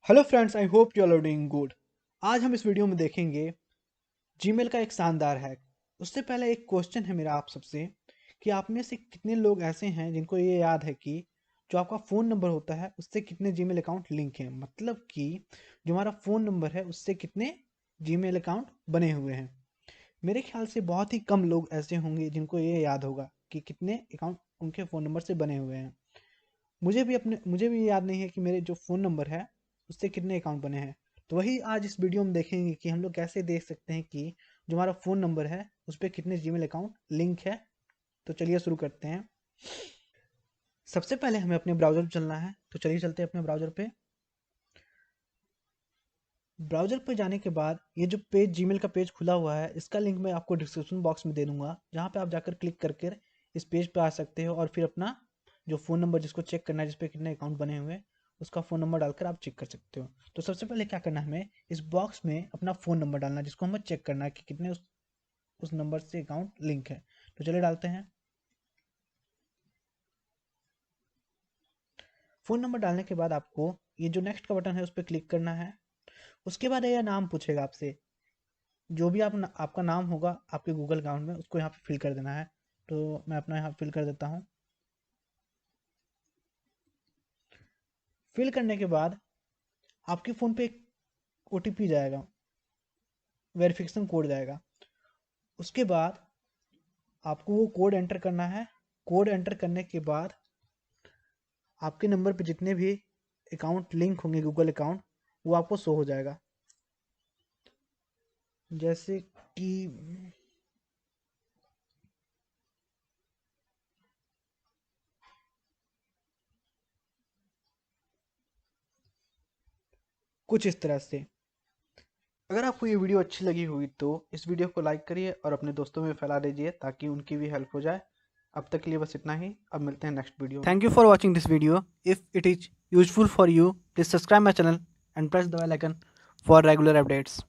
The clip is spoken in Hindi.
Hello friends, I hope you are doing good. आज हम इस वीडियो में देखेंगे जीमेल का एक शानदार हैक। उससे पहले एक क्वेश्चन है मेरा आप सबसे कि आप में से कितने लोग ऐसे हैं जिनको ये याद है कि जो आपका फ़ोन नंबर होता है उससे कितने जीमेल अकाउंट लिंक हैं, मतलब कि जो हमारा फ़ोन नंबर है उससे कितने जीमेल अकाउंट बने हुए हैं। मेरे ख्याल से बहुत ही कम लोग ऐसे होंगे जिनको ये याद होगा कि कितने अकाउंट उनके फ़ोन नंबर से बने हुए हैं। मुझे भी याद नहीं है कि मेरे जो फ़ोन नंबर है उससे कितने अकाउंट बने हैं। तो वही आज इस वीडियो में देखेंगे कि हम लोग कैसे देख सकते हैं कि जो हमारा फ़ोन नंबर है उस पर कितने जीमेल अकाउंट लिंक है। तो चलिए शुरू करते हैं। सबसे पहले हमें अपने ब्राउज़र पे चलना है, तो चलिए चलते हैं अपने ब्राउज़र पे। ब्राउज़र पे जाने के बाद ये जो पेज जीमेल का पेज खुला हुआ है इसका लिंक मैं आपको डिस्क्रिप्शन बॉक्स में दे दूंगा, जहाँ पे आप जाकर क्लिक करके इस पेज पे आ सकते हो और फिर अपना जो फ़ोन नंबर जिसको चेक करना है, जिस पे कितने अकाउंट बने हुए हैं, उसका फ़ोन नंबर डालकर आप चेक कर सकते हो। तो सबसे पहले क्या करना है, हमें इस बॉक्स में अपना फ़ोन नंबर डालना है जिसको हमें चेक करना है कि कितने उस नंबर से अकाउंट लिंक है। तो चलिए डालते हैं। फ़ोन नंबर डालने के बाद आपको ये जो नेक्स्ट का बटन है उस पर क्लिक करना है। उसके बाद यह नाम पूछेगा आपसे, जो भी आपका नाम होगा आपके गूगल अकाउंट में उसको यहाँ पे फिल कर देना है। तो मैं अपना यहाँ फिल कर देता हूँ। फिल करने के बाद आपके फ़ोन पे एक ओटीपी जाएगा, वेरिफिकेशन कोड जाएगा। उसके बाद आपको वो कोड एंटर करना है। कोड एंटर करने के बाद आपके नंबर पे जितने भी अकाउंट लिंक होंगे गूगल अकाउंट, वो आपको शो हो जाएगा। जैसे कि कुछ इस तरह से। अगर आपको ये वीडियो अच्छी लगी हुई तो इस वीडियो को लाइक करिए और अपने दोस्तों में फैला दीजिए ताकि उनकी भी हेल्प हो जाए। अब तक के लिए बस इतना ही। अब मिलते हैं नेक्स्ट वीडियो में। Thank you for watching this video. If it is useful for you, please subscribe my channel and press the bell icon for regular updates.